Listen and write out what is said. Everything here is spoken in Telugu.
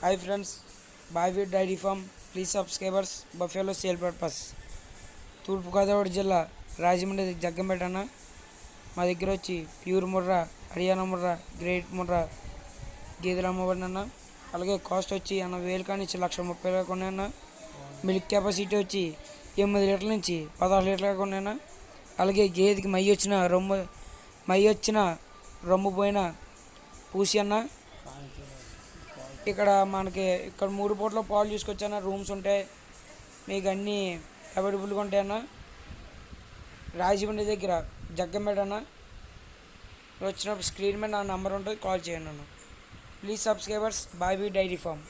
హాయ్ ఫ్రెండ్స్, బాయ్వీ dairy farm please subscribers buffalo sale purpose. తూర్పుగోదావరి జిల్లా రాజమండ్రి జగ్గంపేట అన్న. మా దగ్గర వచ్చి ప్యూర్ ముర్రా, హర్యానా ముర్రా, గ్రేట్ ముర్రా గేదెలు అమ్మబడిన. అలాగే కాస్ట్ వచ్చి 80,000 కానించి 1,30,000 ఉన్నాయన్న. మిల్క్ కెపాసిటీ వచ్చి 8 లీటర్ల నుంచి 16 లీటర్ల ఉన్నాయన్న. అలాగే గేదెకి మై వచ్చిన రొమ్ము పోయిన పూసి అన్న. ఇక్కడ మనకి 3 పూటల పాలు తీసుకొచ్చాన. రూమ్స్ ఉంటాయి, మీకు అన్నీ అవైలబుల్గా ఉంటాయన్న. రాజమండ్రి దగ్గర జగ్గంపేట అన్న. వచ్చినప్పుడు స్క్రీన్ మీద నా నెంబర్ ఉంటుంది, కాల్ చేయండి అన్న. ప్లీజ్ సబ్స్క్రైబర్స్ బాయ్వీ డైరీ ఫామ్.